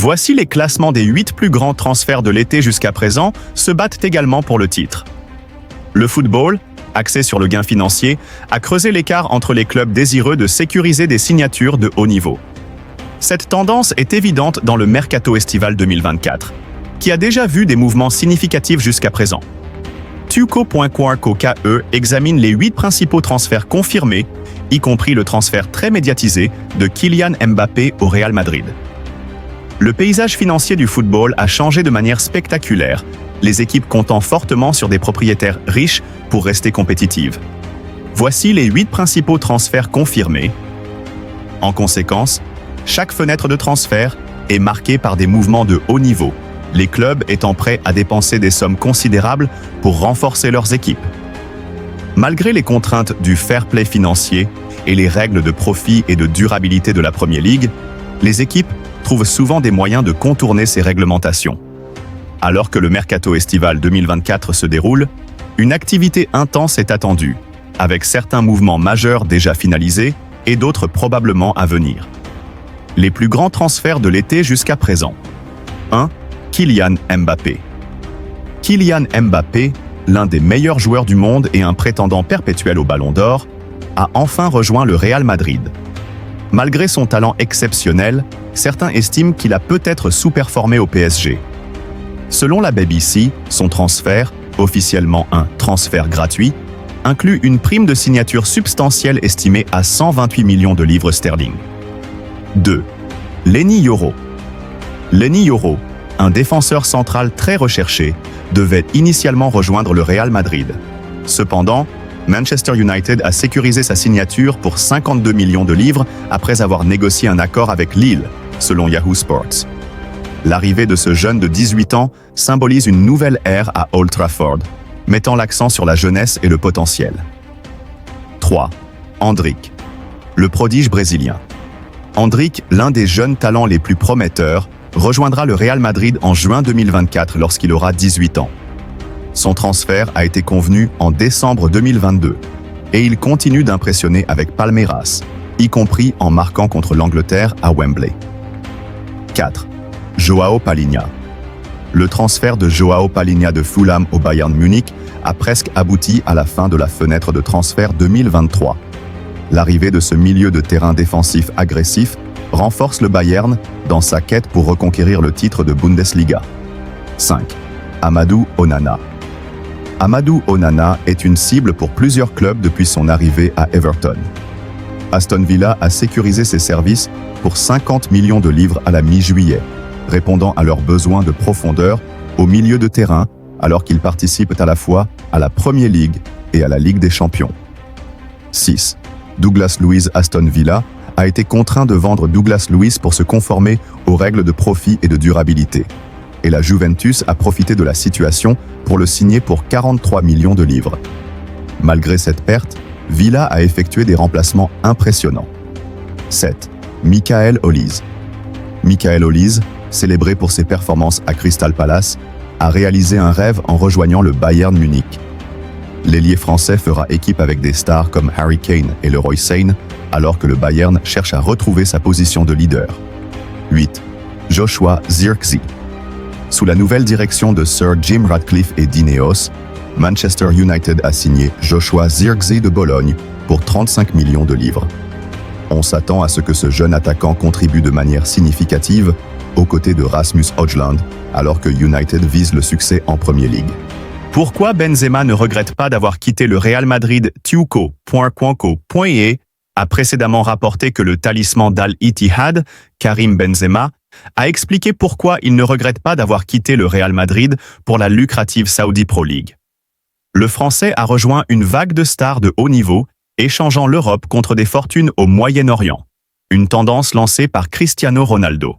Voici les classements des 8 plus grands transferts de l'été jusqu'à présent, se battent également pour le titre. Le football, axé sur le gain financier, a creusé l'écart entre les clubs désireux de sécuriser des signatures de haut niveau. Cette tendance est évidente dans le mercato estival 2024, qui a déjà vu des mouvements significatifs jusqu'à présent. Tuco.co.ke examine les 8 principaux transferts confirmés, y compris le transfert très médiatisé de Kylian Mbappé au Real Madrid. Le paysage financier du football a changé de manière spectaculaire, les équipes comptant fortement sur des propriétaires riches pour rester compétitives. Voici les 8 principaux transferts confirmés. En conséquence, chaque fenêtre de transfert est marquée par des mouvements de haut niveau, les clubs étant prêts à dépenser des sommes considérables pour renforcer leurs équipes. Malgré les contraintes du fair play financier et les règles de profit et de durabilité de la Premier League, les équipes trouvent souvent des moyens de contourner ces réglementations. Alors que le mercato estival 2024 se déroule, une activité intense est attendue, avec certains mouvements majeurs déjà finalisés et d'autres probablement à venir. Les plus grands transferts de l'été jusqu'à présent. 1. Kylian Mbappé. Kylian Mbappé, l'un des meilleurs joueurs du monde et un prétendant perpétuel au Ballon d'Or, a enfin rejoint le Real Madrid. Malgré son talent exceptionnel, certains estiment qu'il a peut-être sous-performé au PSG. Selon la BBC, son transfert, officiellement un transfert gratuit, inclut une prime de signature substantielle estimée à 128 millions de livres sterling. 2. Lenny Yoro. Lenny Yoro, un défenseur central très recherché, devait initialement rejoindre le Real Madrid. Cependant, Manchester United a sécurisé sa signature pour 52 millions de livres après avoir négocié un accord avec Lille, selon Yahoo Sports. L'arrivée de ce jeune de 18 ans symbolise une nouvelle ère à Old Trafford, mettant l'accent sur la jeunesse et le potentiel. 3. Endrick. Le prodige brésilien. Endrick, l'un des jeunes talents les plus prometteurs, rejoindra le Real Madrid en juin 2024 lorsqu'il aura 18 ans. Son transfert a été convenu en décembre 2022 et il continue d'impressionner avec Palmeiras, y compris en marquant contre l'Angleterre à Wembley. 4. Joao Palhinha. Le transfert de Joao Palhinha de Fulham au Bayern Munich a presque abouti à la fin de la fenêtre de transfert 2023. L'arrivée de ce milieu de terrain défensif agressif renforce le Bayern dans sa quête pour reconquérir le titre de Bundesliga. 5. Amadou Onana. Amadou Onana est une cible pour plusieurs clubs depuis son arrivée à Everton. Aston Villa a sécurisé ses services pour 50 millions de livres à la mi-juillet, répondant à leurs besoins de profondeur au milieu de terrain alors qu'ils participent à la fois à la Premier League et à la Ligue des Champions. 6. Douglas Luiz. Aston Villa a été contraint de vendre Douglas Luiz pour se conformer aux règles de profit et de durabilité. Et la Juventus a profité de la situation pour le signer pour 43 millions de livres. Malgré cette perte, Villa a effectué des remplacements impressionnants. 7. Michael Olise. Michael Olise, célébré pour ses performances à Crystal Palace, a réalisé un rêve en rejoignant le Bayern Munich. L'ailier français fera équipe avec des stars comme Harry Kane et Leroy Sane, alors que le Bayern cherche à retrouver sa position de leader. 8. Joshua Zirkzee. Sous la nouvelle direction de Sir Jim Ratcliffe et d'Ineos, Manchester United a signé Joshua Zirkzee de Bologne pour 35 millions de livres. On s'attend à ce que ce jeune attaquant contribue de manière significative aux côtés de Rasmus Højlund, alors que United vise le succès en Premier League. Pourquoi Benzema ne regrette pas d'avoir quitté le Real Madrid? Tuco.co.ie a précédemment rapporté que le talisman d'Al-Ittihad, Karim Benzema, a expliqué pourquoi il ne regrette pas d'avoir quitté le Real Madrid pour la lucrative Saudi Pro League. Le Français a rejoint une vague de stars de haut niveau, échangeant l'Europe contre des fortunes au Moyen-Orient, une tendance lancée par Cristiano Ronaldo.